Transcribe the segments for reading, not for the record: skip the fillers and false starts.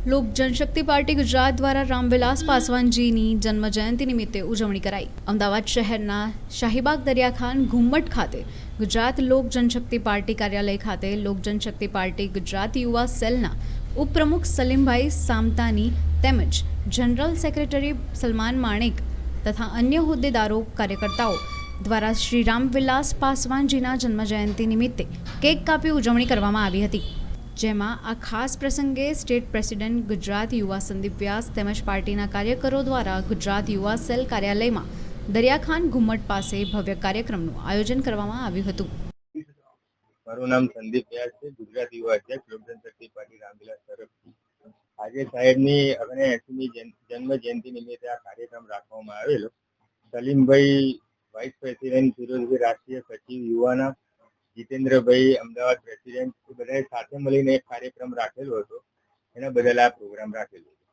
લોક Janshakti party Gujarat દ્વારા રામવિલાસ પાસવાનજીની જન્મજયંતિ નિમિત્તે ઉજવણી કરાઈ। અમદાવાદ શહેરના શાહીબાગ દરિયાખાન ઘુમ્મટ ખાતે ગુજરાત લોક જનશક્તિ પાર્ટી કાર્યાલય ખાતે લોક જનશક્તિ પાર્ટી ગુજરાત યુવા સેલના ઉપપ્રમુખ સલીમભાઈ સામતાની તેમજ જનરલ સેક્રેટરી સલમાન માણેક તથા અન્ય હોદ્દેદારો કાર્યકર્તાઓ દ્વારા શ્રી રામવિલાસ પાસવાનજીના જન્મજયંતિ નિમિત્તે કેક કાપી ઉજવણી કરવામાં આવી હતી, જેમાં આ ખાસ પ્રસંગે સ્ટેટ પ્રેસિડેન્ટ ગુજરાત યુવા સંદીપ વ્યાસ તેમજ પાર્ટીના કાર્યકરો દ્વારા ગુજરાત યુવા સેલ કાર્યાલયમાં દરિયાખાન ઘુમ્મટ પાસે ભવ્ય કાર્યક્રમનું આયોજન કરવામાં આવ્યું હતું। મારું નામ સંદીપ વ્યાસ છે, ગુજરાત યુવા અધ્યક્ષ લોક જનશક્તિ પાર્ટી રામવિલાસ તરફથી આજે સાહેબની 89મી જન્મ જયંતિ નિમિત્તે આ કાર્યક્રમ રાખવામાં આવેલો। સલીમભાઈ વાઇસ પ્રેસિડેન્ટ, ફિરોઝભાઈ રાષ્ટ્રીય સચિવ યુવાના, જીતેન્દ્રભાઈ અમદાવાદ પ્રેસિડેન્ટ, એ બધાએ સાથે મળીને એક કાર્યક્રમ રાખેલો હતો। એના બદલ આ પ્રોગ્રામ રાખેલો હતો।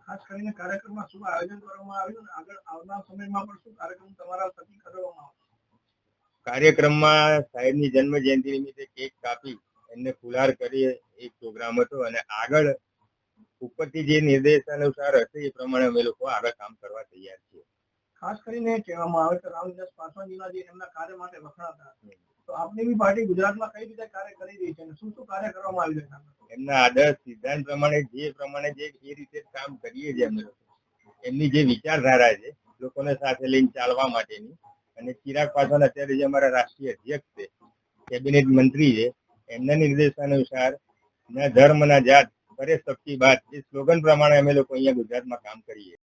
ખાસ કરીને કાર્યક્રમમાં શું આયોજન કરવામાં આવ્યું અને આગળ આવનાર સમયમાં પણ શું કાર્યક્રમ તમારા થકી કરવામાં આવશે? કાર્યક્રમમાં સાહેબની જન્મ જયંતિ નિમિત્તે કેક કાપી એમને ફુલાર કરી એક પ્રોગ્રામ હતો અને આગળ ઉપરથી જે નિર્દેશ અનુસાર હશે એ પ્રમાણે અમે લોકો આગળ કામ કરવા તૈયાર છીએ। ખાસ કરીને કહેવામાં આવે તો રામવિલાસ પાસવાનજીના જે એમના કાર્ય માટે વખણાતા, તો આપની બી પાર્ટી ગુજરાતમાં કઈ રીતે કાર્ય કરી રહી છે અને શું શું કાર્ય કરવામાં આવી રહ્યું છે? એમના આદર્શ સિદ્ધાંત પ્રમાણે એ રીતે કામ કરીએ છીએ અમે લોકો। એમની જે વિચારધારા છે લોકોને સાથે લઈને ચાલવા માટેની, અને ચિરાગ પાસવાન અત્યારે જે અમારા રાષ્ટ્રીય અધ્યક્ષ છે, કેબિનેટ મંત્રી છે, એમના નિર્દેશાનુસાર ના ધર્મ ના જાત કરે સબકી બાત, એ સ્લોગન પ્રમાણે અમે લોકો અહીંયા ગુજરાતમાં કામ કરીએ।